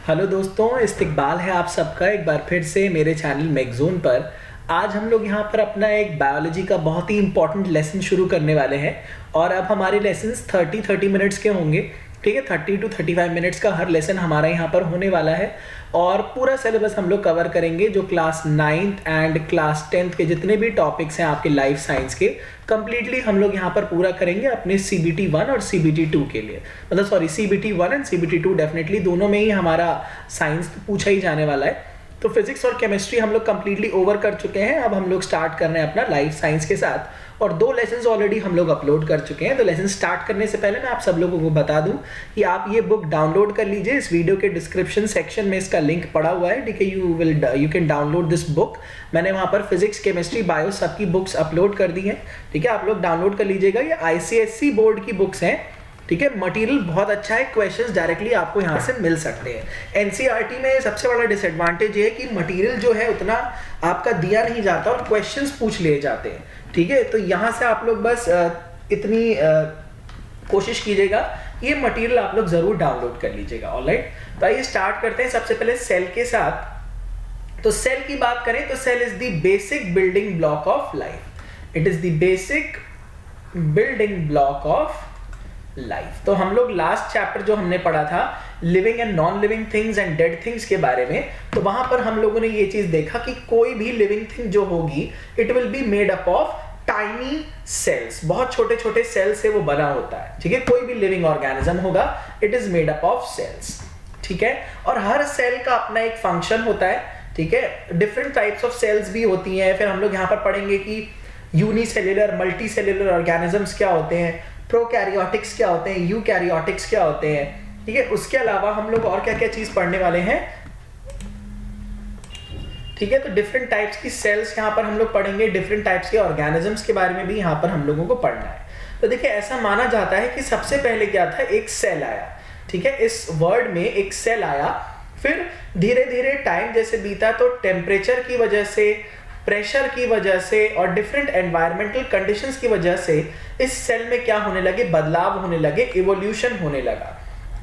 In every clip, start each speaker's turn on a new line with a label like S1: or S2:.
S1: Hello दोस्तों, इस्तकबाल है आप सबका एक बार फिर से मेरे चैनल मैगज़ोन पर। आज हम लोग यहाँ पर अपना एक बायोलॉजी का बहुत ही इंपॉर्टेंट लेसन शुरू करने वाले हैं और अब हमारे लेसन्स 30 मिनट्स के होंगे। ठीक है, 30 to 35 मिनट्स का हर लेसन हमारा यहाँ पर होने वाला है और पूरा सिलेबस हम लोग कवर करेंगे। जो class 9th and class 10th के जितने भी टॉपिक्स हैं आपके लाइफ साइंस के, कंप्लीटली हम लोग यहाँ पर पूरा करेंगे अपने CBT 1 और CBT 2 के लिए। मतलब sorry, CBT 1 and CBT 2 definitely दोनों में ही हमारा साइंस पूछा ही जाने वाला है। तो फिजिक्स और केमिस्ट्री हम लोग कंप्लीटली ओवर कर चुके हैं। अब हम लोग स्टार्ट कर रहे हैं अपना लाइफ साइंस के साथ और 2 लेसन्स ऑलरेडी हम लोग अपलोड कर चुके हैं। तो लेसन स्टार्ट करने से पहले मैं आप सब लोगों को बता दूं कि आप ये बुक डाउनलोड कर लीजिए। इस वीडियो के डिस्क्रिप्शन सेक्शन में इसका लिंक पड़ा हुआ है। ठीक है, you can download this book. मैंने वहाँ पर फिजिक्स, केमिस्ट्री, बायो सबकी बुक्स अपलोड कर दी हैं। ठीक है, आप लोग डाउनलोड कर लीजिएगा। ये ICSE बोर्ड की बुक्स हैं। ठीक है, मटेरियल बहुत अच्छा है, क्वेश्चंस डायरेक्टली आपको यहाँ से मिल सकते हैं। NCERT में सबसे बड़ा डिसएडवांटेज ये है कि मटेरियल जो है उतना आपका दिया नहीं जाता और क्वेश्चंस पूछ लिए जाते हैं। ठीक है, तो यहाँ से आप लोग बस इतनी कोशिश कीजिएगा, ये मटेरियल आप लोग जरूर डाउनलोड कर लीजिएगा। ऑलराइट, तो आइए स्टार्ट करते हैं सबसे पहले सेल के साथ। तो सेल की बात करें तो cell is the basic building block of life. It is the basic building block of life. तो हम लोग लास्ट चैप्टर जो हमने पढ़ा था living and non living things and dead things के बारे में, तो वहां पर हम लोगों ने ये चीज देखा कि कोई भी लिविंग थिंग जो होगी it will be made up of tiny cells. बहुत छोटे छोटे सेल से वो बना होता है। ठीक है, कोई भी लिविंग ऑर्गेनिज्म होगा it is made up of cells. ठीक है, और हर सेल का अपना एक फंक्शन होता है। ठीक है, डिफरेंट टाइप्स ऑफ सेल्स भी होती हैं। फिर हम लोग यहाँ पर पढ़ेंगे कि यूनिसेल्युलर, मल्टी सेल्युलर ऑर्गेनिजम्स क्या होते हैं, प्रोकैरियोटिक्स क्या होते हैं, यूकैरियोटिक्स क्या होते हैं। ठीक है, उसके अलावा हम लोग और क्या क्या चीज पढ़ने वाले हैं। ठीक है, तो डिफरेंट टाइप्स की सेल्स यहाँ पर हम लोग पढ़ेंगे, डिफरेंट टाइप्स के ऑर्गेनिजम्स के बारे में भी यहाँ पर हम लोगों को पढ़ना है। तो देखिए, ऐसा माना जाता है कि सबसे पहले क्या था, एक सेल आया। ठीक है, इस वर्ड में एक सेल आया, फिर धीरे धीरे टाइम जैसे बीता तो टेम्परेचर की वजह से, प्रेशर की वजह से और डिफरेंट एनवायरमेंटल कंडीशंस की वजह से इस सेल में क्या होने लगे, बदलाव होने लगे, इवोल्यूशन होने लगा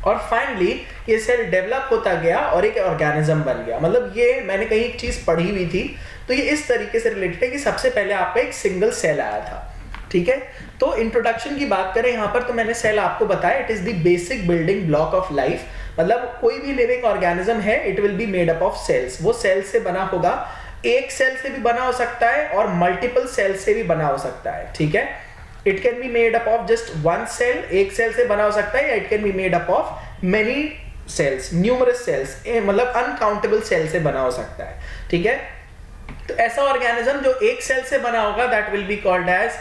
S1: और फाइनली ये सेल डेवलप होता गया और एक ऑर्गेनिज्म बन गया। मतलब ये मैंने कहीं एक चीज पढ़ी हुई थी, तो ये इस तरीके से रिलेटेड है कि सबसे पहले आपका एक सिंगल सेल आया था। ठीक है, तो इंट्रोडक्शन की बात करें यहाँ पर, तो मैंने सेल आपको बताया it is the basic building block of life. मतलब कोई भी लिविंग ऑर्गेनिज्म है it will be made up of cells. वो सेल से बना होगा, एक सेल से भी बना हो सकता है और मल्टीपल सेल से भी बना हो सकता है। ठीक है, it can be made up of just one cell, एक सेल से बना हो सकता है, या it can be made up of many cells, numerous cells, मतलब अनकाउंटेबल सेल से बना हो सकता है। ठीक है, तो ऐसा ऑर्गेनिज्म जो एक सेल से बना होगा that will be called as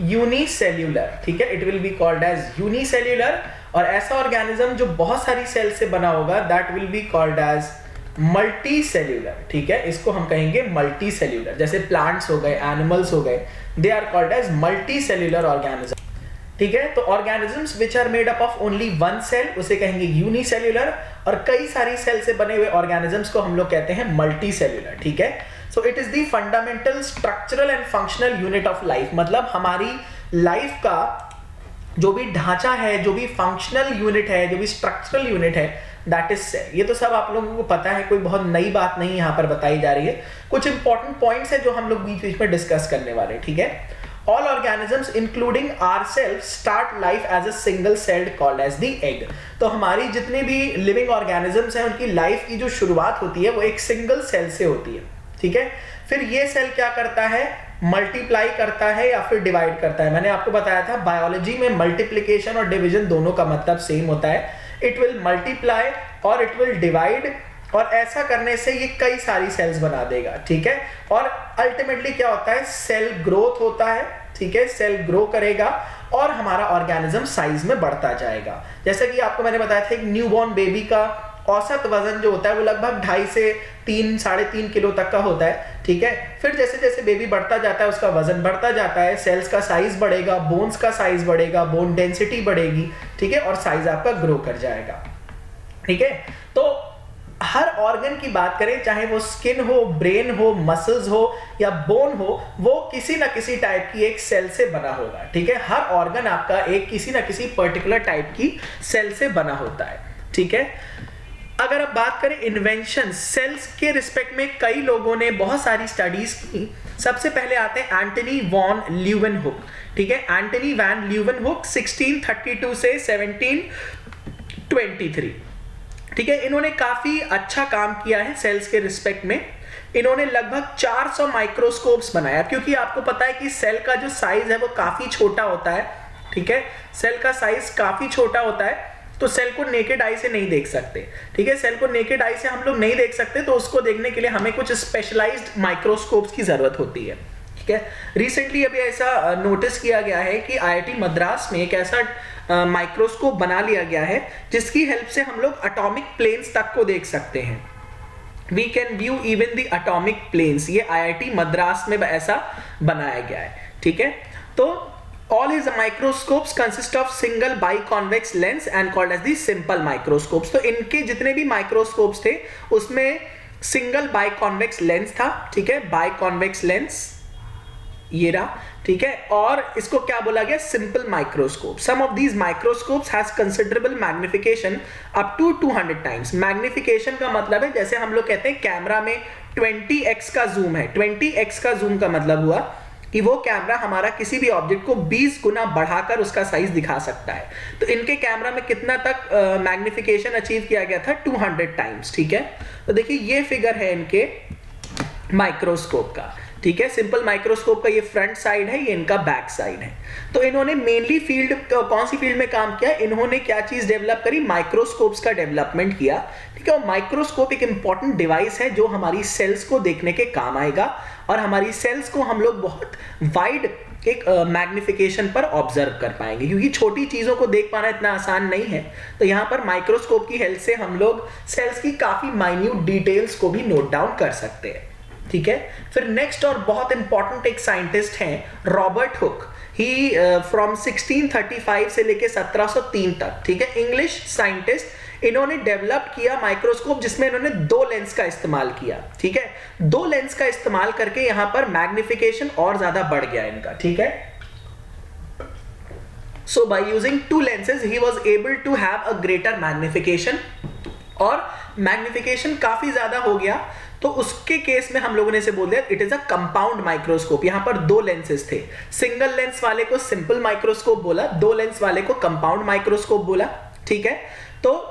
S1: unicellular. ठीक है, it will be called as unicellular. और ऐसा ऑर्गेनिज्म जो बहुत सारी सेल से बना होगा that will be called as multi cellular. ठीक है, इसको हम कहेंगे मल्टी सेल्यूलर। जैसे प्लांट्स हो गए, एनिमल्स हो गए, they are called as multi cellular organism. ठीक है, तो organisms which are made up of only one cell उसे कहेंगे यूनिसेल्यूलर, और कई सारी सेल से बने हुए ऑर्गेनिजम्स को हम लोग कहते हैं मल्टी सेल्यूलर। ठीक है, so it is the fundamental structural and functional unit of life. मतलब हमारी लाइफ का जो भी ढांचा है, जो भी फंक्शनल यूनिट है, जो भी स्ट्रक्चरल यूनिट है, दैट इज सेल। ये तो सब आप लोगों को पता है, कोई बहुत नई बात नहीं यहाँ पर बताई जा रही है। कुछ इंपॉर्टेंट पॉइंट्स है जो हम लोग बीच बीच में डिस्कस करने वाले हैं। ठीक है, all organisms including ourselves start life as a single celled called as the egg. तो हमारी जितने भी लिविंग ऑर्गेनिजम्स हैं उनकी लाइफ की जो शुरुआत होती है वो एक सिंगल सेल से होती है। ठीक है, फिर ये सेल क्या करता है, मल्टीप्लाई करता है या फिर डिवाइड करता है। मैंने आपको बताया था बायोलॉजी में मल्टीप्लिकेशन और डिवीजन दोनों का मतलब सेम होता है। इट विल मल्टीप्लाई और इट विल डिवाइड, और ऐसा करने से ये कई सारी सेल्स बना देगा। ठीक है, और अल्टीमेटली क्या होता है, सेल ग्रोथ होता है। ठीक है, सेल ग्रो करेगा और हमारा ऑर्गेनिज्म साइज में बढ़ता जाएगा। जैसे कि आपको मैंने बताया था एक न्यूबॉर्न बेबी का औसत वजन जो होता है वो लगभग 2.5 से 3-3.5 किलो तक का होता है। ठीक है, फिर जैसे जैसे बेबी बढ़ता जाता है उसका वजन बढ़ता जाता है, सेल्स का साइज बढ़ेगा, बोन्स का साइज बढ़ेगा, बोन डेंसिटी बढ़ेगी। ठीक है, और साइज आपका ग्रो कर जाएगा। ठीक है, तो हर ऑर्गन की बात करें, चाहे वो स्किन हो, ब्रेन हो, मसल्स हो या बोन हो, वो किसी ना किसी टाइप की एक सेल से बना होगा। ठीक है, हर ऑर्गन आपका एक किसी ना किसी पर्टिकुलर टाइप की सेल से बना होता है। ठीक है, अगर आप बात करें इन्वेंशन सेल्स के रिस्पेक्ट में, कई लोगों ने बहुत सारी स्टडीज की। सबसे पहले आते हैं एंटनी वॉन ल्यूवेनहुक, ठीक है, एंटनी वैन ल्यूवेनहुक 1632 से 1723, ठीक है। इन्होंने काफी अच्छा काम किया है सेल्स के रिस्पेक्ट में। इन्होंने लगभग 400 माइक्रोस्कोप्स बनाया, क्योंकि आपको पता है कि सेल का जो साइज है वो काफी छोटा होता है, ठीक है, सेल का साइज काफी छोटा होता है, तो सेल को नेकेड आई से नहीं देख सकते, ठीक है, सेल को नेकेड आई से हम लोग नहीं देख सकते, तो उसको देखने के लिए हमें कुछ स्पेशलाइज्ड माइक्रोस्कोप्स की जरूरत होती है, ठीक है। रिसेंटली अभी ऐसा नोटिस किया गया है कि IIT मद्रास में एक ऐसा माइक्रोस्कोप बना लिया गया है जिसकी हेल्प से हम लोग एटॉमिक प्लेन्स तक को देख सकते हैं। We can view even the atomic planes, ये IIT मद्रास में ऐसा बनाया गया है, ठीक है। तो all his microscopes consist of single biconvex lens and called as the simple microscopes। तो इनके जितने भी माइक्रोस्कोप्स थे उसमें सिंगल बाइकॉन्वेक्स लेंस था, ठीक है, बाइकॉन्वेक्स लेंस ये रहा, ठीक है, और इसको क्या बोला गया, simple microscope. Some of these microscopes has considerable magnification up to 200 times. Magnification का मतलब है, जैसे हम लोग कहते हैं कैमरा में 20x का जूम है, 20x का जूम का मतलब हुआ कि वो कैमरा हमारा किसी भी ऑब्जेक्ट को 20 गुना बढ़ाकर उसका साइज दिखा सकता है। तो इनके कैमरा में कितना तक मैग्निफिकेशन अचीव किया गया था, 200 टाइम्स, ठीक है। तो देखिए ये फिगर है इनके माइक्रोस्कोप का, ठीक है, सिंपल माइक्रोस्कोप का ये फ्रंट साइड है, ये इनका बैक साइड है। तो इन्होंने मेनली फील्ड कौन सी फील्ड में काम किया, इन्होंने क्या चीज डेवलप करी, माइक्रोस्कोप्स का डेवलपमेंट किया, ठीक है। और माइक्रोस्कोप एक इंपॉर्टेंट डिवाइस है जो हमारी सेल्स को देखने के काम आएगा, और हमारी सेल्स को हम लोग बहुत वाइड एक मैग्निफिकेशन पर ऑब्जर्व कर पाएंगे, क्योंकि छोटी चीजों को देख पाना इतना आसान नहीं है। तो यहाँ पर माइक्रोस्कोप की हेल्प से हम लोग सेल्स की काफी माइन्यूट डिटेल्स को भी नोट डाउन कर सकते हैं, ठीक है। फिर नेक्स्ट और बहुत इंपॉर्टेंट एक साइंटिस्ट हैं रॉबर्ट हुक, ही फ्रॉम 1635 से लेके 1703 तक, ठीक है, इंग्लिश साइंटिस्ट। इन्होंने डेवलप किया माइक्रोस्कोप जिसमें इन्होंने 2 लेंस का इस्तेमाल किया, ठीक है, 2 लेंस का इस्तेमाल करके यहां पर मैग्निफिकेशन और ज्यादा बढ़ गया इनका, ठीक है। सो by using 2 lenses he was able to have a greater magnification, और मैग्निफिकेशन काफी ज्यादा हो गया, तो उसके केस में हम लोगों ने इसे बोल दिया it is a compound microscope. यहां पर 2 लेंसेज थे, सिंगल लेंस वाले को सिंपल माइक्रोस्कोप बोला, 2 लेंस वाले को कंपाउंड माइक्रोस्कोप बोला, ठीक है। तो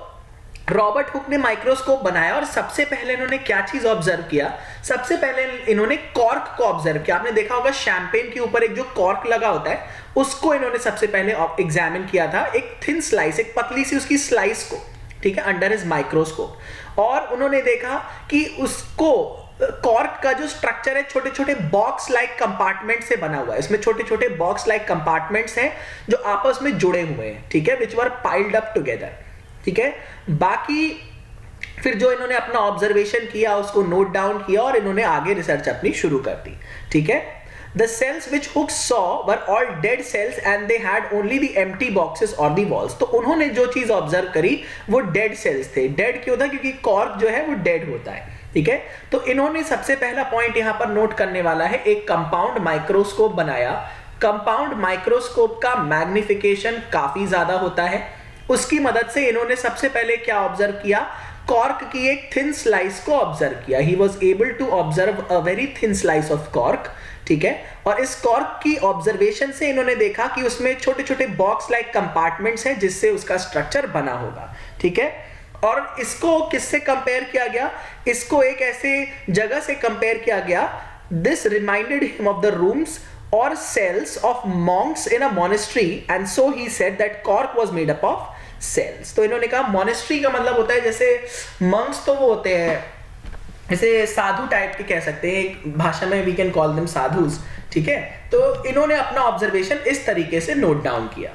S1: रॉबर्ट हुक ने माइक्रोस्कोप बनाया, और सबसे पहले इन्होंने क्या चीज ऑब्जर्व किया, सबसे पहले इन्होंने कॉर्क को ऑब्जर्व किया। आपने देखा होगा शैंपेन के ऊपर एक जो कॉर्क लगा होता है उसको इन्होंने सबसे पहले एग्जामिन किया था, एक थिन स्लाइस, एक पतली सी उसकी स्लाइस को, ठीक है, अंडर हिज माइक्रोस्कोप। और उन्होंने देखा कि उसको कॉर्क का जो स्ट्रक्चर है छोटे छोटे बॉक्स लाइक कंपार्टमेंट से बना हुआ है, इसमें छोटे छोटे बॉक्स लाइक कंपार्टमेंट्स हैं जो आपस में जुड़े हुए हैं, ठीक है, विच वर पाइल्ड अप टुगेदर, ठीक है। बाकी फिर जो इन्होंने अपना ऑब्जर्वेशन किया उसको नोट डाउन किया, और इन्होंने आगे रिसर्च अपनी शुरू कर दी, ठीक है। The cells which Hooke saw were all dead cells and they had only the empty boxes or the walls। तो उन्होंने जो चीज ऑब्जर्व करी वो डेड सेल्स थे। डेड क्यों था, क्योंकि कॉर्क जो है वो डेड होता है, ठीक है। तो इन्होंने सबसे पहला पॉइंट यहां पर नोट करने वाला है, एक कंपाउंड माइक्रोस्कोप बनाया। कंपाउंड माइक्रोस्कोप का मैग्निफिकेशन काफी ज्यादा होता है, उसकी मदद से इन्होंने सबसे पहले क्या ऑब्जर्व किया, कॉर्क की एक थिन स्लाइस को ऑब्जर्व किया। He was able to observe a very thin slice of cork, ठीक है। और इस कॉर्क की ऑब्जर्वेशन से इन्होंने देखा कि उसमें छोटे छोटे बॉक्स लाइक कंपार्टमेंट्स हैं जिससे उसका स्ट्रक्चर बना होगा, ठीक है। और इसको किससे कंपेयर किया गया, इसको एक ऐसे जगह से कंपेयर किया गया, this reminded him of the rooms और cells of monks in a monastery, and so he said that cork was made up of cells. तो इन्होंने कहा मोनेस्ट्री का मतलब होता है जैसे मंक्स, तो वो होते हैं जैसे साधु टाइप के कह सकते हैं, एक भाषा में we can call them sadhus, ठीक है। तो इन्होंने अपना ऑब्जर्वेशन इस तरीके से नोट डाउन किया,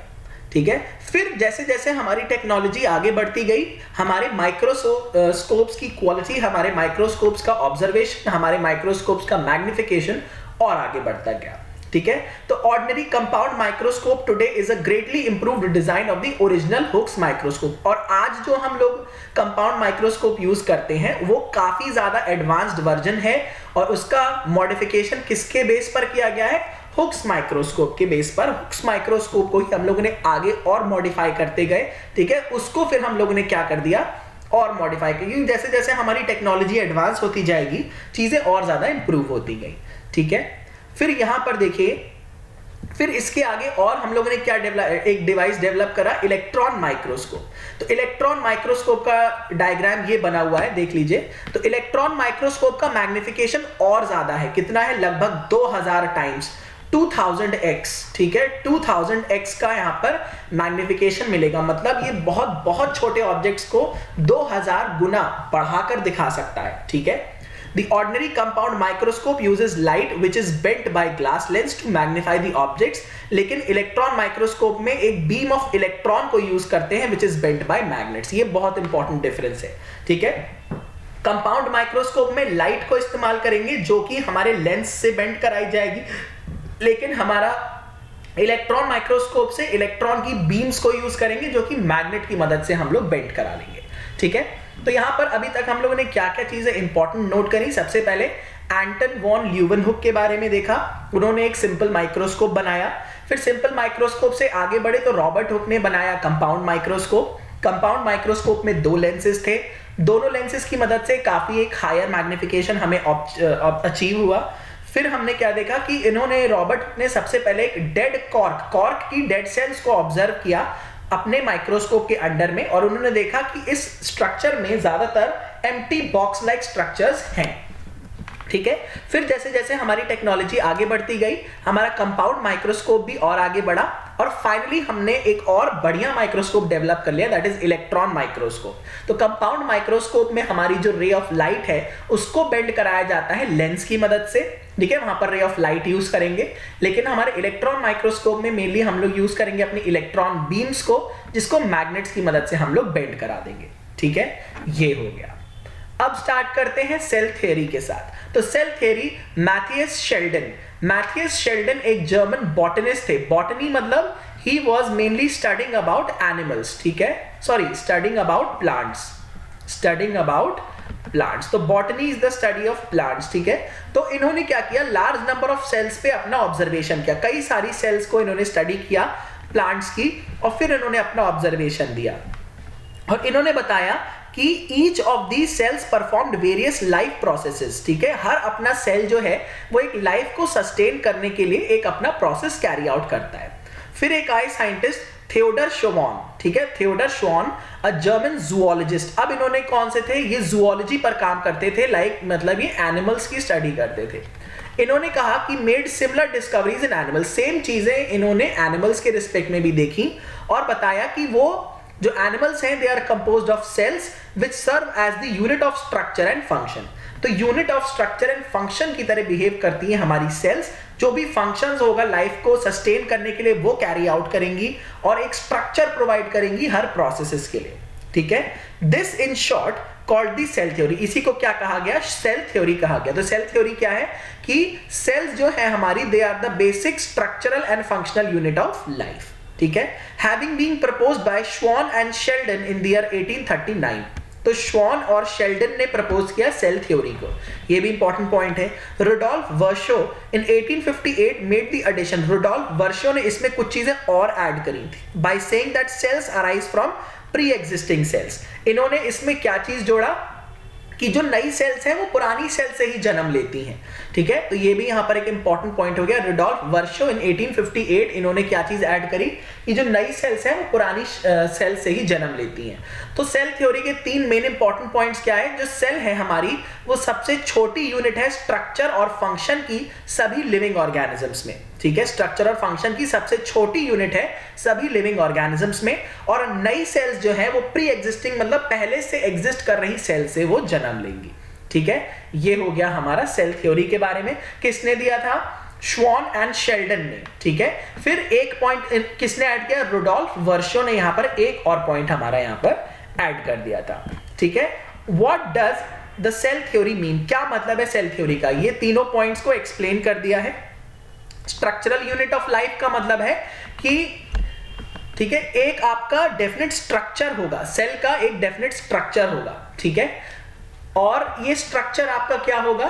S1: ठीक है। फिर जैसे जैसे हमारी टेक्नोलॉजी आगे बढ़ती गई, हमारे माइक्रोस्कोप्स की क्वालिटी, हमारे माइक्रोस्कोप्स का ऑब्जर्वेशन, हमारे माइक्रोस्कोप्स का मैग्निफिकेशन और आगे बढ़ता गया, ठीक है। तो ordinary compound microscope today is a greatly improved design of the original Hooke's microscope. और आज जो हम लोग कंपाउंड माइक्रोस्कोप यूज करते हैं वो काफी ज्यादा एडवांस्ड वर्जन है, और उसका मॉडिफिकेशन किसके बेस पर किया गया है, हुक्स माइक्रोस्कोप के बेस पर। हुक्स माइक्रोस्कोप को ही हम लोगों ने आगे और मॉडिफाई करते गए, ठीक है। उसको फिर हम लोगों ने क्या कर दिया, और मॉडिफाई की, क्योंकि जैसे जैसे हमारी टेक्नोलॉजी एडवांस होती जाएगी चीजें और ज्यादा इंप्रूव होती गई, ठीक है। फिर यहां पर देखिए, फिर इसके आगे और हम लोगों ने क्या एक डिवाइस डेवलप करा, इलेक्ट्रॉन माइक्रोस्कोप। तो इलेक्ट्रॉन माइक्रोस्कोप का डायग्राम ये बना हुआ है, देख लीजिए। तो इलेक्ट्रॉन माइक्रोस्कोप का मैग्निफिकेशन और ज्यादा है, कितना है, लगभग 2000 टाइम्स, 2000x, ठीक है, 2000x का यहाँ पर मैग्निफिकेशन मिलेगा। मतलब ये बहुत बहुत छोटे ऑब्जेक्ट्स को 2000 गुना बढ़ाकर दिखा सकता है, ठीक है। The ordinary compound microscope uses light which is bent by glass lens to magnify the objects, लेकिन इलेक्ट्रॉन माइक्रोस्कोप में एक बीम ऑफ इलेक्ट्रॉन को यूज करते हैं which is bent by magnets। ये बहुत इंपॉर्टेंट डिफरेंस है, ठीक है। कंपाउंड माइक्रोस्कोप में लाइट को इस्तेमाल करेंगे जो कि हमारे लेंस से बेंड कराई जाएगी, लेकिन हमारा इलेक्ट्रॉन माइक्रोस्कोप से इलेक्ट्रॉन की बीम्स को यूज करेंगे जो कि मैग्नेट की मदद से हम लोग बेंड करा लेंगे, ठीक है। तो यहां पर अभी तक हम लोगों ने क्या क्या चीजें इंपॉर्टेंट नोट करी। सबसे पहले एंटन वॉन ल्यूवेनहुक के बारे में देखा, उन्होंने एक सिंपल माइक्रोस्कोप बनाया। फिर सिंपल माइक्रोस्कोप से आगे बढ़े तो रॉबर्ट हुक ने बनाया कंपाउंड माइक्रोस्कोप। कंपाउंड माइक्रोस्कोप में 2 लेंसेज थे, दोनों लेंसेज की मदद से काफी एक हायर मैग्निफिकेशन हमें अचीव हुआ। फिर हमने क्या देखा कि इन्होंने, रॉबर्ट ने सबसे पहले एक डेड कॉर्क की डेड सेल्स को ऑब्जर्व किया अपने माइक्रोस्कोप के अंडर में, और उन्होंने देखा कि इस स्ट्रक्चर में ज्यादातर एम्प्टी बॉक्स लाइक स्ट्रक्चर्स हैं, ठीक है। फिर जैसे जैसे हमारी टेक्नोलॉजी आगे बढ़ती गई, हमारा कंपाउंड माइक्रोस्कोप भी और आगे बढ़ा, और फाइनली हमने एक और बढ़िया माइक्रोस्कोप डेवलप कर लिया, दैट इज इलेक्ट्रॉन माइक्रोस्कोप। तो कंपाउंड माइक्रोस्कोप में हमारी जो रे ऑफ लाइट है उसको बेंड कराया जाता है लेंस की मदद से, ठीक है, वहां पर रे ऑफ लाइट यूज करेंगे। लेकिन हमारे इलेक्ट्रॉन माइक्रोस्कोप में मेनली हम लोग यूज करेंगे अपनी इलेक्ट्रॉन बीम्स को, जिसको मैग्नेट्स की मदद से हम लोग बेंड करा देंगे, ठीक है। ये हो गया। अब स्टार्ट करते हैं सेल थ्योरी के साथ। तो सेल थ्योरी, मैथियस शेल्डन एक जर्मन बॉटनिस्ट थे। बॉटनी मतलब he was mainly studying about animals, ठीक है, सॉरी, स्टडिंग अबाउट प्लांट्स। तो botany is the study of plants, ठीक है। तो इन्होंने क्या किया, लार्ज नंबर ऑफ सेल्स पे अपना ऑब्जर्वेशन किया, कई सारी सेल्स को इन्होंने स्टडी किया प्लांट्स की, और फिर इन्होंने अपना ऑब्जर्वेशन दिया, और इन्होंने बताया कि each of the cells performed various life processes, ठीक है। हर अपना सेल जो है वो एक लाइफ को सस्टेन करने के लिए एक अपना प्रोसेस कैरी आउट करता है। फिर एक आए साइंटिस्ट थियोडर शोवान, ठीक है, थियोडर शोवान, अ जर्मन जूलॉजिस्ट। अब इन्होंने कौन से थे, ये जूलॉजी पर काम करते थे, लाइक मतलब ये एनिमल्स की स्टडी करते थे। इन्होंने कहा कि मेड सिमिलर डिस्कवरीज इन एनिमल्स, सेम चीजें इन्होंने एनिमल्स के रिस्पेक्ट में भी देखी, और बताया कि वो जो एनिमल्स हैं they are composed of cells which serve as the unit of structure and function. तो unit of structure and function की तरह बिहेव करती हैं हमारी सेल्स, जो भी फंक्शंस होगा लाइफ को सस्टेन करने के लिए वो कैरी आउट करेंगी, और एक स्ट्रक्चर प्रोवाइड करेंगी हर प्रोसेसेस के लिए, ठीक है। This in short called the cell theory, इसी को क्या कहा गया, सेल थ्योरी कहा गया। तो सेल थ्योरी क्या है कि सेल्स जो है हमारी, they are the basic structural and functional unit of life, ठीक है। Having been proposed by Schwann and Schleiden in the year 1839। तो श्वान और शेल्डन ने प्रपोज किया सेल थ्योरी को, ये भी इंपॉर्टेंट पॉइंट है। Rudolf Virchow in 1858 made the addition, Rudolf Virchow ने इसमें कुछ चीजें और ऐड करी थी, by saying that cells arise from pre existing cells. इन्होंने इसमें क्या चीज जोड़ा कि जो नई सेल्स हैं वो पुरानी सेल से ही जन्म लेती हैं, ठीक है। तो ये भी यहाँ पर एक इंपॉर्टेंट पॉइंट हो गया। रुडोल्फ वर्शो इन 1858 इन्होंने क्या चीज ऐड करी कि जो नई सेल्स हैं वो पुरानी सेल से ही जन्म लेती हैं। तो सेल थ्योरी के 3 मेन इंपॉर्टेंट पॉइंट्स क्या है, जो सेल है हमारी वो सबसे छोटी यूनिट है स्ट्रक्चर और फंक्शन की सभी लिविंग ऑर्गेनिजम्स में, ठीक है। स्ट्रक्चर और फंक्शन की सबसे छोटी यूनिट है सभी लिविंग ऑर्गेनिजम्स में, और नई सेल्स जो है वो प्री एग्जिस्टिंग मतलब पहले से एग्जिस्ट कर रही सेल से वो जन्म लेंगी, ठीक है। ये हो गया हमारा सेल थ्योरी के बारे में। किसने दिया था, श्वान एंड शेल्डन ने, ठीक है। फिर एक पॉइंट किसने ऐड किया, रुडोल्फ वर्शो ने यहाँ पर एक और पॉइंट हमारा यहाँ पर ऐड कर दिया था, ठीक है। What does the cell theory mean, क्या मतलब है सेल थ्योरी का, ये तीनों पॉइंट्स को एक्सप्लेन कर दिया है। स्ट्रक्चरल यूनिट ऑफ लाइफ का मतलब है कि, ठीक है, एक आपका डेफिनेट स्ट्रक्चर होगा, सेल का एक डेफिनेट स्ट्रक्चर होगा, ठीक है, और ये स्ट्रक्चर आपका क्या होगा,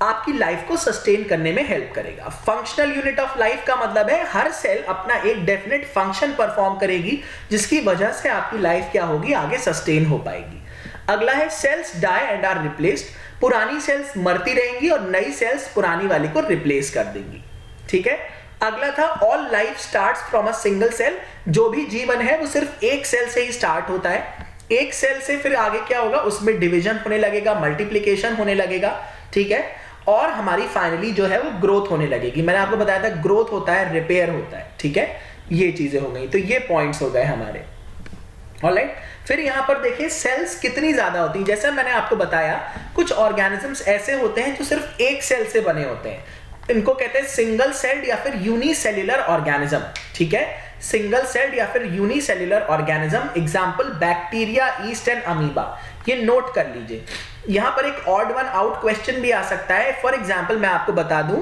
S1: आपकी लाइफ को सस्टेन करने में हेल्प करेगा। फंक्शनल यूनिट ऑफ लाइफ का मतलब है हर सेल अपना एक डेफिनेट फंक्शन परफॉर्म करेगी, जिसकी वजह से आपकी लाइफ क्या होगी, आगे सस्टेन हो पाएगी। अगला है cells die and are replaced, पुरानी सेल्स मरती रहेंगी और नई सेल्स पुरानी वाली को रिप्लेस कर देंगी, ठीक है। अगला था all life starts from a single cell, जो भी जीवन है वो सिर्फ एक सेल से ही स्टार्ट होता है, एक सेल से फिर आगे क्या होगा, उसमें डिवीजन होने लगेगा, मल्टीप्लिकेशन होने लगेगा, ठीक है, और हमारी फाइनली जो है वो ग्रोथ होने लगेगी। मैंने आपको बताया था ग्रोथ होता है, रिपेयर होता है, ठीक है। ये चीजें हो गई, तो ये पॉइंट्स हो गए हमारे, ऑलराइट। फिर यहां पर देखिए सेल्स कितनी ज्यादा होती हैं। जैसा मैंने आपको बताया कुछ ऑर्गेनिजम्स ऐसे होते हैं जो सिर्फ एक सेल से बने होते हैं, इनको कहते हैं सिंगल सेल्ड या फिर यूनिसेल्युलर ऑर्गेनिज्म, ठीक है, सिंगल सेल्ड या फिर unicellular organism. Example bacteria, east and amoeba, ये नोट कर लीजिए। यहां पर एक ऑड वन आउट क्वेश्चन भी आ सकता है। फॉर एग्जांपल मैं आपको बता दूं,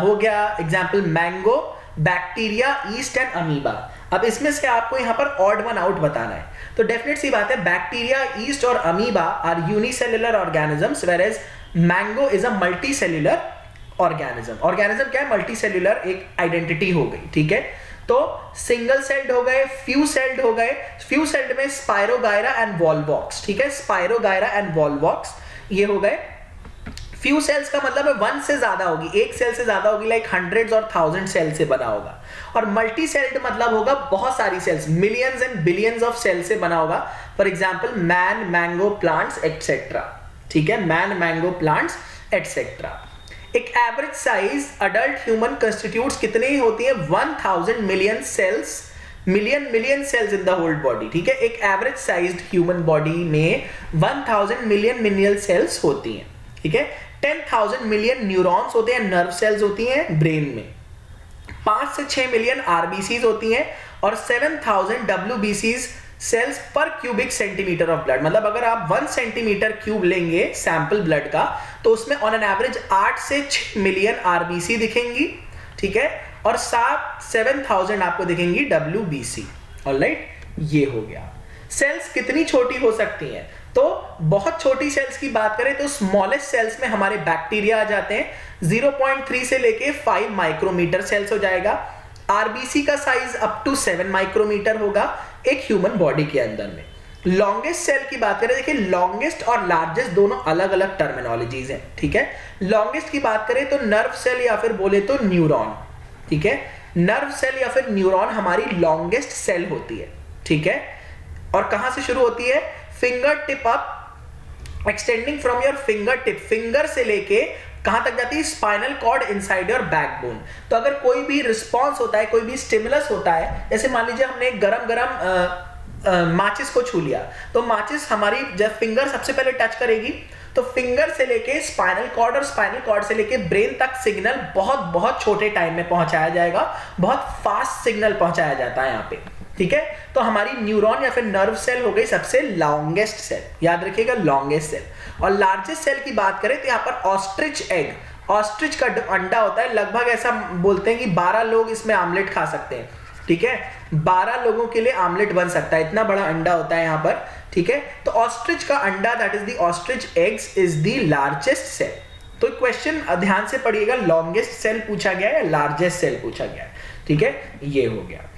S1: हो गया example mango, bacteria, east and amoeba. अब इसमें से आपको यहां पर ऑड वन आउट बताना है, तो डेफिनेट सी बात है बैक्टीरिया, ईस्ट और amoeba are unicellular organisms, whereas mango is a multicellular organism. Organism क्या है, मल्टीसेल्युलर एक आइडेंटिटी हो गई, ठीक है। तो सिंगल सेल्ड हो गए, फ्यू सेल्ड हो गए, फ्यू सेल्ड में स्पाइरोगायरा एंड वॉल्वॉक्स, ठीक है, स्पाइरोगायरा एंड वॉल्वॉक्स ये हो गए। फ्यू सेल्स का मतलब है वन से ज्यादा होगी, एक सेल से ज्यादा होगी, लाइक हंड्रेड्स और थाउजेंड सेल से बना होगा। और मल्टी सेल्ड मतलब होगा बहुत सारी cells, millions and billions of cell से बना होगा। For example man, mango, plants etcetera, ठीक है, मैन, मैंगो, प्लांट्स एक्सेट्रा। एक average size adult human constitutes कितनी होती है, 1000 million cells, million cells in the whole body, ठीक है। एक एवरेज साइज्ड ह्यूमन बॉडी में 1000 मिलियन मिनियल सेल्स होती हैं, ठीक है। 10,000 मिलियन न्यूरॉन्स होते हैं, नर्व सेल्स होती हैं ब्रेन में, 5 से 6 मिलियन आरबीसीज होती हैं और 7000 डब्ल्यूबीसीज सेल्स पर क्यूबिक सेंटीमीटर ऑफ ब्लड। मतलब अगर आप 1 सेंटीमीटर क्यूब लेंगे सैंपल ब्लड का तो उसमें ऑन एन एवरेज 8 से 6 मिलियन आरबीसी दिखेंगी, ठीक है, और 7000 आपको दिखेंगी डब्ल्यूबीसी, ऑलराइट। ये हो गया। सेल्स कितनी छोटी हो सकती हैं, तो बहुत छोटी सेल्स की बात करें तो स्मॉलेस्ट सेल्स में हमारे बैक्टीरिया आ जाते हैं, 0.3 से लेके 5 माइक्रोमीटर सेल्स हो जाएगा। आरबीसी का साइज अप टू 7 माइक्रोमीटर होगा एक ह्यूमन बॉडी के अंदर में। लॉन्गेस्ट सेल की बात करें, देखिए लॉन्गेस्ट और लार्जेस्ट दोनों अलग अलग टर्मिनोलॉजीज हैं, ठीक है। लॉन्गेस्ट की बात करें तो नर्व सेल या फिर बोले तो न्यूरॉन, ठीक है, नर्व सेल या फिर न्यूरॉन हमारी लॉन्गेस्ट सेल होती है, ठीक है। और कहां से शुरू होती है, finger tip up, extending from your finger tip, finger से लेके कहां तक जाती है, spinal cord inside your backbone. तो अगर कोई भी रिस्पॉन्स होता है, कोई भी स्टिमुलस होता है, जैसे मान लीजिए हमने एक गरम माचिस को छू लिया, तो माचिस हमारी जब फिंगर सबसे पहले टच करेगी तो फिंगर से लेके स्पाइनल कॉर्ड और स्पाइनल कॉर्ड से लेके ब्रेन तक सिग्नल बहुत बहुत छोटे टाइम में पहुंचाया जाएगा, बहुत फास्ट सिग्नल पहुंचाया जाता है यहाँ पे, ठीक है। तो हमारी न्यूरॉन या फिर नर्व सेल हो गई सबसे लॉन्गेस्ट सेल, याद रखिएगा लॉन्गेस्ट सेल। और लार्जेस्ट सेल की बात करें तो यहाँ पर ऑस्ट्रिच एग, ऑस्ट्रिच का अंडा होता है, लगभग ऐसा बोलते हैं कि 12 लोग इसमें आमलेट खा सकते हैं, ठीक है, 12 लोगों के लिए आमलेट बन सकता है, इतना बड़ा अंडा होता है यहाँ पर, ठीक है। तो ऑस्ट्रिच का अंडा, that is the ostrich eggs, is the largest cell. तो क्वेश्चन ध्यान से पढ़िएगा, लॉन्गेस्ट सेल पूछा गया है या लार्जेस्ट सेल पूछा गया है, ठीक है, ये हो गया।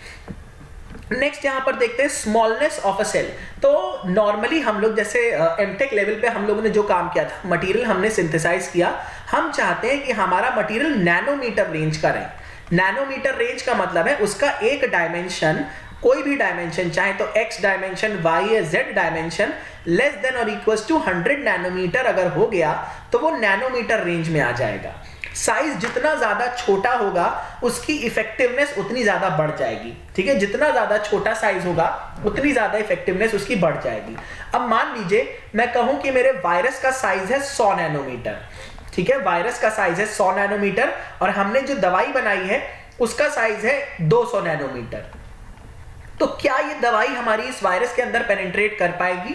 S1: नेक्स्ट यहां पर देखते हैं स्मॉलनेस ऑफ अ सेल। तो नॉर्मली हम लोग जैसे एमटेक लेवल पे हम लोगों ने जो काम किया था, मटेरियल हमने सिंथेसाइज किया, हम चाहते हैं कि हमारा मटेरियल नैनोमीटर रेंज का रहे। नैनोमीटर रेंज का मतलब है उसका एक डायमेंशन, कोई भी डायमेंशन, चाहे तो x डायमेंशन, y या z डायमेंशन, लेस देन और इक्वल्स टू 100 नैनोमीटर अगर हो गया तो वो नैनोमीटर रेंज में आ जाएगा। साइज जितना ज्यादा छोटा होगा उसकी इफेक्टिवनेस उतनी ज्यादा बढ़ जाएगी, ठीक है, जितना ज्यादा छोटा साइज होगा उतनी ज्यादा इफेक्टिवनेस उसकी बढ़ जाएगी। अब मान लीजिए मैं कहूं कि मेरे वायरस का साइज है 100 नैनोमीटर, ठीक है, वायरस का साइज है 100 नैनोमीटर और हमने जो दवाई बनाई है उसका साइज है 200 नैनोमीटर। तो क्या ये दवाई हमारी इस वायरस के अंदर पेनिट्रेट कर पाएगी?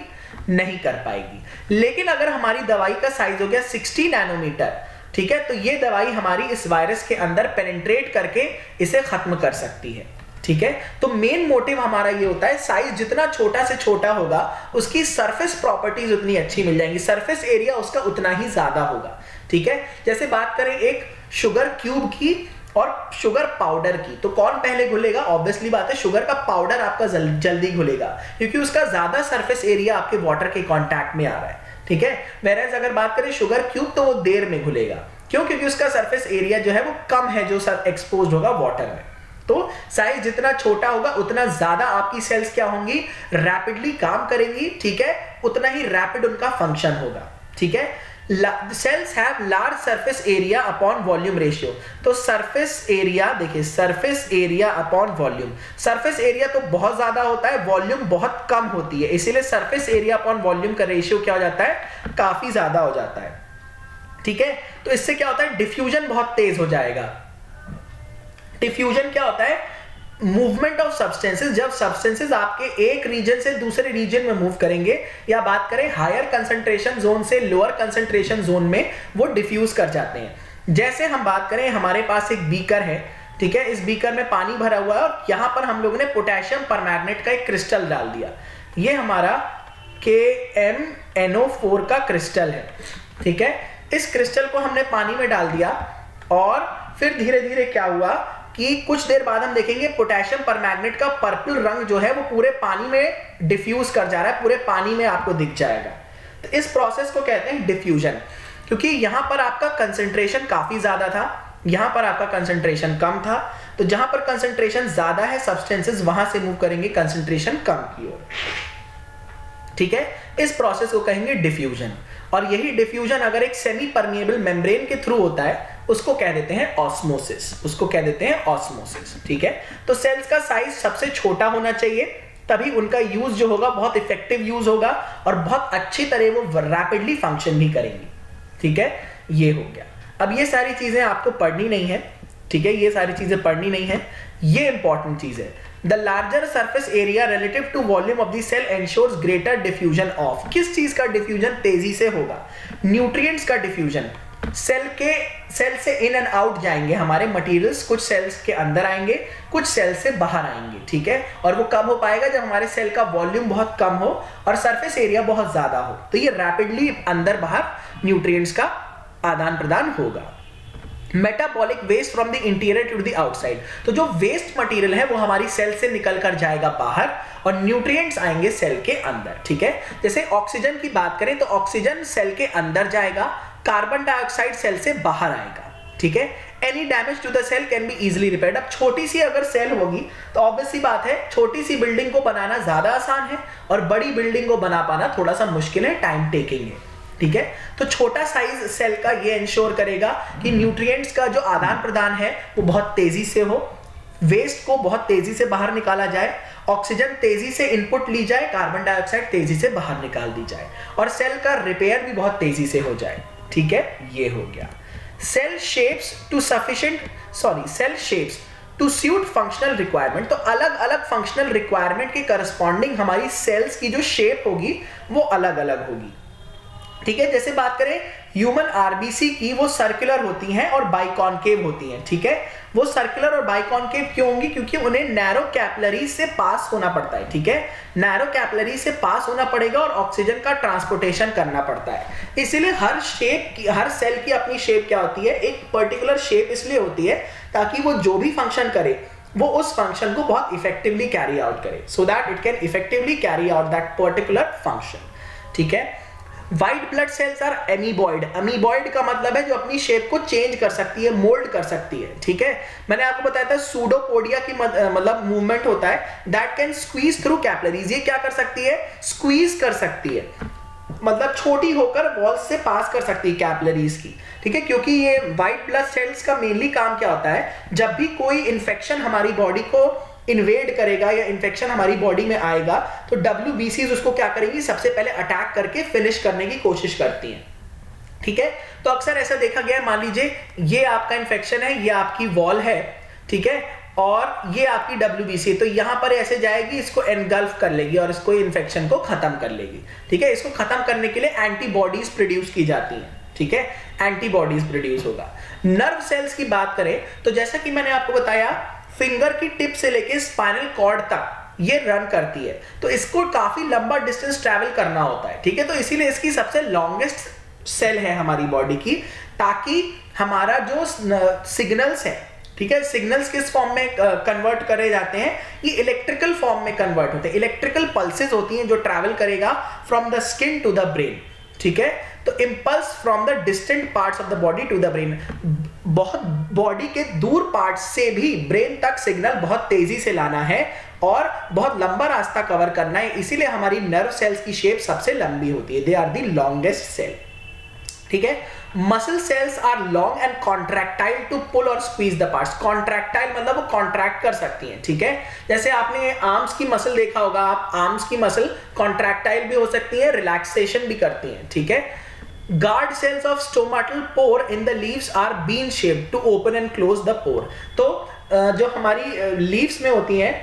S1: नहीं कर पाएगी। लेकिन अगर हमारी दवाई का साइज हो गया 60 नैनोमीटर, ठीक है, तो ये दवाई हमारी इस वायरस के अंदर पेनिट्रेट करके इसे खत्म कर सकती है, ठीक है। तो मेन मोटिव हमारा ये होता है, साइज जितना छोटा से छोटा होगा उसकी सरफेस प्रॉपर्टीज उतनी अच्छी मिल जाएंगी, सरफेस एरिया उसका उतना ही ज्यादा होगा, ठीक है। जैसे बात करें एक शुगर क्यूब की, और शुगर पाउडर की। तो कौन पहले घुलेगा? ऑब्वियसली बात है शुगर का पाउडर आपका जल्दी घुलेगा, क्योंकि उसका ज्यादा सरफेस एरिया आपके वाटर के कांटेक्ट में आ रहा है, ठीक है। वेरएज अगर बात करें शुगर क्यूब, तो वो देर में घुलेगा। क्यों? क्योंकि उसका सरफेस एरिया जो है वो कम है, जो एक्सपोज्ड होगा वाटर में। तो साइज जितना छोटा होगा उतना ज्यादा आपकी सेल्स क्या होंगी? रैपिडली काम करेंगी, ठीक है, उतना ही रैपिड उनका फंक्शन होगा, ठीक है। Cells have large surface area upon volume ratio. तो सरफेस एरिया देखिए, surface area upon volume, surface area तो बहुत ज्यादा होता है, वॉल्यूम बहुत कम होती है, इसीलिए सरफेस एरिया अपॉन वॉल्यूम का रेशियो क्या हो जाता है? काफी ज्यादा हो जाता है, ठीक है। तो इससे क्या होता है? डिफ्यूजन बहुत तेज हो जाएगा। डिफ्यूजन क्या होता है? मूवमेंट ऑफ सब्सटेंसेस, जब सब्सटेंसेस आपके एक रीजन से दूसरे रीजन में मूव करेंगे, या बात करें हायर कंसंट्रेशन जोन से लोअर कंसंट्रेशन जोन में, वो डिफ्यूज कर जाते हैं। जैसे हम बात करें, हमारे पास एक बीकर है, ठीक है, इस बीकर में पानी भरा हुआ है और यहां पर हम लोगों ने पोटेशियम परमैंगनेट का एक क्रिस्टल डाल दिया। ये हमारा KMnO4 का क्रिस्टल है, ठीक है। इस क्रिस्टल को हमने पानी में डाल दिया और फिर धीरे धीरे क्या हुआ कि कुछ देर बाद हम देखेंगे पोटेशियम परमैंगनेट का पर्पल रंग जो है वो पूरे पानी में डिफ्यूज कर जा रहा है, पूरे पानी में आपको दिख जाएगा। तो इस प्रोसेस को कहते हैं डिफ्यूजन, क्योंकि यहां पर आपका कंसंट्रेशन काफी ज्यादा था, यहां पर आपका कंसंट्रेशन कम था। तो जहां पर कंसंट्रेशन ज्यादा है सब्सटेंसेस, वहां से मूव करेंगे कंसंट्रेशन कम की ओर, ठीक है। इस प्रोसेस को कहेंगे डिफ्यूजन। और यही डिफ्यूजन अगर एक सेमी परमिएबल मेम्ब्रेन के थ्रू होता है, उसको कह देते हैं ऑस्मोसिस, उसको कह देते हैं ऑस्मोसिस, ठीक है। तो सेल्स का साइज सबसे छोटा होना चाहिए, तभी उनका यूज जो होगा बहुत इफेक्टिव यूज होगा और बहुत अच्छी तरह वो रैपिडली फंक्शन भी करेंगी, ठीक है। ये हो गया। अब ये सारी चीजें आपको पढ़नी नहीं है, ठीक है, ये सारी चीजें पढ़नी नहीं है, ये इंपॉर्टेंट चीज है। The larger surface area relative to volume of the cell ensures greater diffusion of, किस चीज का डिफ्यूजन तेजी से होगा? न्यूट्रिएंट्स का डिफ्यूजन। सेल से इन एंड आउट जाएंगे हमारे मटेरियल्स, कुछ सेल्स के अंदर आएंगे, कुछ सेल से बाहर आएंगे, ठीक है। और वो कब हो पाएगा? जब हमारे सेल का वॉल्यूम बहुत कम हो और सरफेस एरिया बहुत ज्यादा हो। तो ये रैपिडली अंदर बाहर न्यूट्रिएंट्स का आदान प्रदान होगा। Metabolic waste from the interior to the outside, तो जो वेस्ट मटेरियल है वो हमारी सेल से निकल कर जाएगा बाहर और न्यूट्रिएंट्स आएंगे सेल के अंदर, ठीक है। जैसे ऑक्सीजन की बात करें तो ऑक्सीजन सेल के अंदर जाएगा, कार्बन डाइऑक्साइड सेल से बाहर आएगा, ठीक है। Any damage to the cell can be easily repaired. अब छोटी सी अगर सेल होगी तो ऑब्वियस सी बात है, छोटी सी बिल्डिंग को बनाना ज्यादा आसान है और बड़ी बिल्डिंग को बना पाना थोड़ा सा मुश्किल है, टाइम टेकिंग है, ठीक है। तो छोटा साइज सेल का ये इंश्योर करेगा कि न्यूट्रिएंट्स का जो आदान प्रदान है वो बहुत तेजी से हो, वेस्ट को बहुत तेजी से बाहर निकाला जाए, ऑक्सीजन तेजी से इनपुट ली जाए, कार्बन डाइऑक्साइड तेजी से बाहर निकाल दी जाए और सेल का रिपेयर भी बहुत तेजी से हो जाए, ठीक है। ये हो गया। Cell shapes to suit functional requirement, तो अलग अलग फंक्शनल रिक्वायरमेंट के करस्पॉन्डिंग हमारी सेल्स की जो शेप होगी वो अलग अलग होगी, ठीक है। जैसे बात करें ह्यूमन आरबीसी की, वो सर्कुलर होती हैं और बाइकॉनकेव होती हैं, ठीक है। वो सर्कुलर और बाइकॉनकेव क्यों होंगी? क्योंकि उन्हें नैरो कैपिलरीज से पास होना पड़ता है, ठीक है। नैरो कैपिलरी से पास होना पड़ेगा और ऑक्सीजन का ट्रांसपोर्टेशन करना पड़ता है, इसीलिए हर शेप की, हर सेल की अपनी शेप क्या होती है? एक पर्टिकुलर शेप इसलिए होती है ताकि वो जो भी फंक्शन करे वो उस फंक्शन को बहुत इफेक्टिवली कैरी आउट करे, so that it can effectively carry out that particular function, ठीक है। White blood cells are amoeboid. Amoeboid का मतलब है जो अपनी शेप को चेंज कर सकती है, मोल्ड कर सकती है, ठीक है। मैंने आपको बताया था सूडोपोडिया की मतलब मूवमेंट होता है that can squeeze through capillaries. ये क्या कर सकती है? स्क्वीज कर सकती है, मतलब छोटी होकर वॉल्स से पास कर सकती है कैपिलरीज की, ठीक है। क्योंकि ये व्हाइट ब्लड सेल्स का मेनली काम क्या होता है? जब भी कोई इंफेक्शन हमारी बॉडी को इन्वेड करेगा या इंफेक्शन हमारी बॉडी में आएगा तो WBCs उसको क्या करेंगी? सबसे पहले अटैक करके फिनिश करने की कोशिश करती हैं, ठीक है। तो अक्सर ऐसा देखा गया है, मान लीजिए ये आपका इंफेक्शन है, ये आपकी वॉल है, ठीक है, और ये आपकी WBC, तो यहां पर ऐसे जाएगी, इसको एनगल्फ कर लेगी और इसको इन्फेक्शन को खत्म कर लेगी, ठीक है। इसको खत्म करने के लिए एंटीबॉडीज प्रोड्यूस की जाती हैं, ठीक है, एंटीबॉडीज प्रोड्यूस होगा। नर्व सेल्स की बात करें तो जैसा कि मैंने आपको बताया, फिंगर की टिप से लेके स्पाइनल कॉर्ड तक ये रन करती है, तो इसको काफी लंबा डिस्टेंस ट्रैवल करना होता है, ठीक है। तो इसीलिए इसकी सबसे लॉन्गेस्ट सेल है हमारी बॉडी की, ताकि हमारा जो सिग्नल्स है, ठीक है। सिग्नल्स किस फॉर्म में कन्वर्ट करे जाते हैं, ये इलेक्ट्रिकल फॉर्म में कन्वर्ट होते हैं। इलेक्ट्रिकल पल्सेस होती हैं जो ट्रैवल करेगा from the skin to the brain, ठीक है। तो impulse from the distant parts of the body to the brain, बहुत बॉडी के दूर पार्ट्स से भी ब्रेन तक सिग्नल बहुत तेजी से लाना है और बहुत लंबा रास्ता कवर करना है, इसीलिए हमारी नर्व सेल्स की शेप सबसे लंबी होती है, they are the longest cell, ठीक है। Muscle cells are long and contractile to pull और स्क्वीज द पार्ट्स। कॉन्ट्रैक्टाइल मतलब वो कॉन्ट्रैक्ट कर सकती हैं, ठीक है। जैसे आपने आर्म्स की मसल देखा होगा, आप आर्म्स की मसल कॉन्ट्रैक्टाइल भी हो सकती है, रिलैक्सेशन भी करती हैं, ठीक है। Guard cells of stomatal pore in the leaves are bean shaped to open and close the pore. तो जो हमारी लीव्स में होती हैं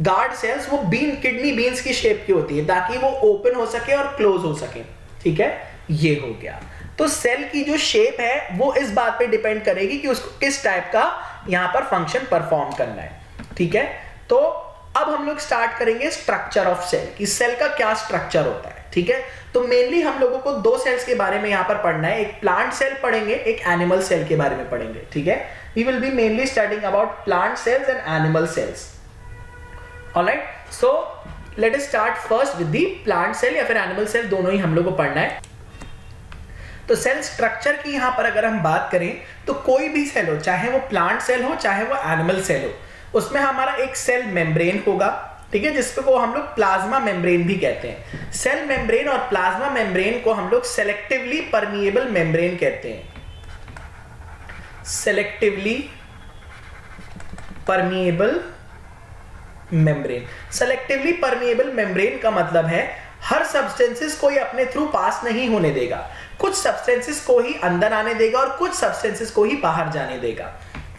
S1: गार्ड सेल्स, वो बीन, किडनी बीन्स की शेप की होती है ताकि वो ओपन हो सके और क्लोज हो सके, ठीक है। ये हो गया। तो सेल की जो शेप है वो इस बात पे डिपेंड करेगी कि उसको किस टाइप का यहां पर फंक्शन परफॉर्म करना है, ठीक है। तो अब हम लोग स्टार्ट करेंगे स्ट्रक्चर ऑफ सेल, कि सेल का क्या स्ट्रक्चर होता है, ठीक है। तो मेनली हम लोगों को दो सेल्स के बारे में यहां पर पढ़ना है, एक प्लांट सेल पढ़ेंगे, एक एनिमल सेल के बारे में पढ़ेंगे, ठीक है। We will be mainly studying about plant cells and animal cells. Alright, so let us start first with the plant cell या फिर एनिमल सेल, दोनों ही हम लोग को पढ़ना है। तो सेल स्ट्रक्चर की यहां पर अगर हम बात करें तो कोई भी सेल हो, चाहे वो प्लांट सेल हो चाहे वो एनिमल सेल हो, उसमें हमारा एक सेल मेम्ब्रेन होगा, ठीक है, जिसको हम लोग प्लाज्मा मेम्ब्रेन भी कहते हैं। सेल मेम्ब्रेन और प्लाज्मा मेम्ब्रेन को हम लोग सेलेक्टिवली परमिएबल मेम्ब्रेन कहते हैं। Selectively permeable membrane. Selectively permeable membrane का मतलब है हर सब्सटेंसेस को ये अपने थ्रू पास नहीं होने देगा, कुछ सब्सटेंसेस को ही अंदर आने देगा और कुछ सब्सटेंसेस को ही बाहर जाने देगा।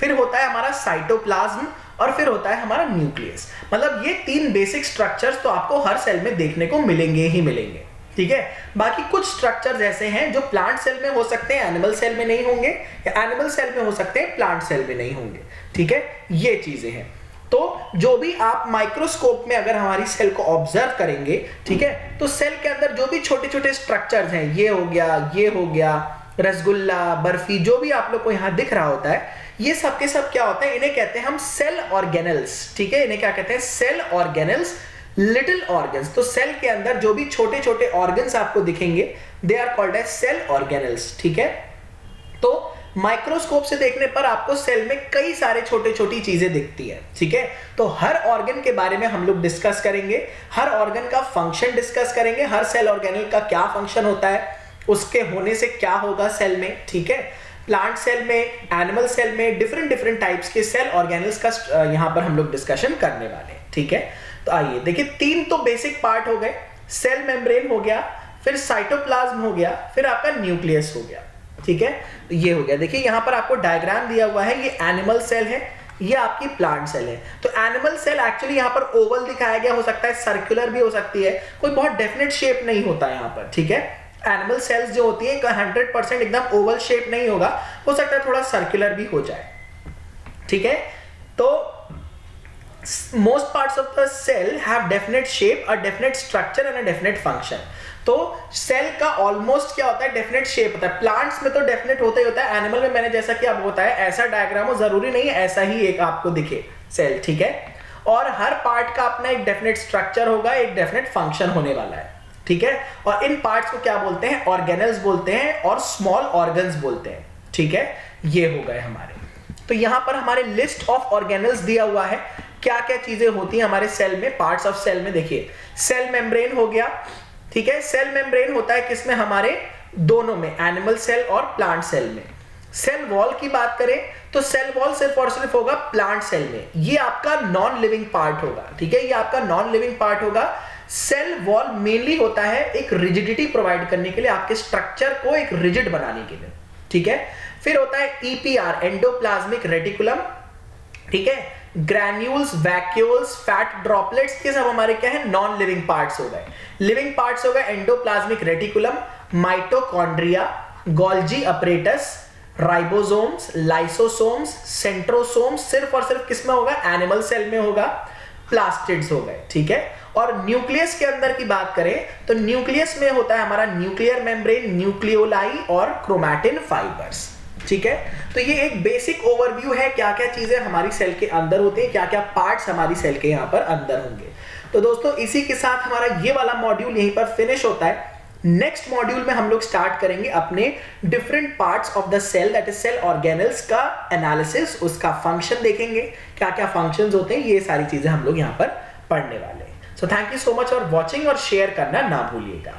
S1: फिर होता है हमारा साइटोप्लाज्म और फिर होता है हमारा न्यूक्लियस। मतलब ये तीन बेसिक स्ट्रक्चर्स तो आपको हर सेल में देखने को मिलेंगे ही मिलेंगे, ठीक है। बाकी कुछ स्ट्रक्चर्स ऐसे हैं जो प्लांट सेल में हो सकते हैं, एनिमल सेल में नहीं होंगे, या एनिमल सेल में हो सकते हैं, प्लांट सेल में नहीं होंगे, ठीक है। ये चीजें हैं। तो जो भी आप माइक्रोस्कोप में अगर हमारी सेल को ऑब्जर्व करेंगे, ठीक है, तो सेल के अंदर जो भी छोटे छोटे स्ट्रक्चर्स हैं, ये हो गया, रसगुल्ला, बर्फी, जो भी आप लोग को यहां दिख रहा होता है, ये सब के सब क्या होता है, इन्हें कहते हैं हम सेल ऑर्गेनल्स, ठीक है। इन्हें क्या कहते हैं, सेल ऑर्गेनल्स, लिटिल ऑर्गन्स। तो सेल के अंदर जो भी छोटे छोटे ऑर्गन्स आपको दिखेंगे, they are called as cell organelles, ठीक है। तो माइक्रोस्कोप से देखने पर आपको सेल में कई सारे छोटे छोटी चीजें दिखती है, ठीक है। तो हर ऑर्गन के बारे में हम लोग डिस्कस करेंगे, हर ऑर्गन का फंक्शन डिस्कस करेंगे, हर सेल ऑर्गेनल का क्या फंक्शन होता है, उसके होने से क्या होगा सेल में, ठीक है। प्लांट सेल में, एनिमल सेल में डिफरेंट टाइप्स के सेल ऑर्गेनल्स का यहां पर हम लोग डिस्कशन करने वाले हैं, ठीक है। तो आइए देखिए, तीन तो बेसिक पार्ट हो गए, सेल मेम्ब्रेन हो गया, फिर साइटोप्लाज्म हो गया, फिर आपका न्यूक्लियस हो गया, ठीक है। ये हो गया। देखिए यहां पर आपको डायग्राम दिया हुआ है, ये एनिमल सेल है, ये आपकी प्लांट सेल है। तो एनिमल सेल एक्चुअली यहां पर ओवल दिखाया गया, हो सकता है सर्कुलर भी हो सकती है, कोई बहुत डेफिनेट शेप नहीं होता यहां पर, ठीक है। एनिमल सेल्स जो होती है 100% एकदम ओवल शेप नहीं होगा, हो सकता है थोड़ा सर्कुलर भी हो जाए, ठीक है। तो most parts of the cell have definite shape, a definite structure and a definite function। तो सेल का ऑलमोस्ट क्या होता है, डेफिनेट शेप होता है। प्लांट्स में तो डेफिनेट होता ही होता है, एनिमल में मैंने जैसा कि अब होता है ऐसा डायग्राम हो, जरूरी नहीं है ऐसा ही एक आपको दिखे सेल, ठीक है। और हर पार्ट का अपना एक डेफिनेट स्ट्रक्चर होगा, एक डेफिनेट फंक्शन होने वाला है, ठीक है। और इन पार्ट्स को क्या बोलते हैं, ऑर्गेनल्स बोलते हैं और स्मॉल ऑर्गन्स बोलते हैं, ठीक है। ये हो गए हमारे। तो यहां पर हमारे लिस्ट ऑफ ऑर्गेनल्स दिया हुआ है, क्या क्या चीजें होती हैं हमारे सेल में, पार्ट्स ऑफ सेल में। देखिए सेल मेम्ब्रेन हो गया, ठीक है। सेल मेम्ब्रेन होता है किसमें, हमारे दोनों में, एनिमल सेल और प्लांट सेल में। सेल वॉल की बात करें तो सेल वॉल सिर्फ और सिर्फ होगा प्लांट सेल में, ये आपका नॉन लिविंग पार्ट होगा, ठीक है, ये आपका नॉन लिविंग पार्ट होगा। सेल वॉल मेनली होता है एक रिजिडिटी प्रोवाइड करने के लिए, आपके स्ट्रक्चर को एक रिजिड बनाने के लिए, ठीक है। फिर होता है ईपीआर, एंडोप्लाज्मिक रेटिकुलम, ठीक है। ग्रैन्यूल्स, वैक्यूल्स, फैट ड्रॉपलेट्स, ये सब हमारे क्या है, नॉन लिविंग पार्ट्स हो गए। लिविंग पार्ट्स हो गए endoplasmic reticulum, mitochondria, Golgi apparatus, ribosomes, lysosomes, centrosomes, सिर्फ और सिर्फ किसमें होगा, एनिमल सेल में होगा, प्लास्टिड्स हो गए, ठीक है। और न्यूक्लियस के अंदर की बात करें तो न्यूक्लियस में होता है हमारा न्यूक्लियर मेम्ब्रेन, न्यूक्लियोलाई और क्रोमैटिन फाइबर्स, ठीक है, तो ये एक बेसिक ओवरव्यू है, क्या क्या चीजें हमारी सेल के अंदर होते हैं, क्या क्या पार्ट्स हमारी सेल के यहाँ पर अंदर होंगे। तो दोस्तों इसी के साथ हमारा ये वाला मॉड्यूल यहीं पर फिनिश होता है। नेक्स्ट मॉड्यूल में हम लोग स्टार्ट करेंगे अपने different parts of the cell, that is cell organelles का एनालिसिस, उसका फंक्शन देखेंगे, क्या क्या फंक्शंस होते हैं, ये सारी चीजें हम लोग यहाँ पर पढ़ने वाले हैं। So thank you so much for watching, और शेयर करना ना भूलिएगा।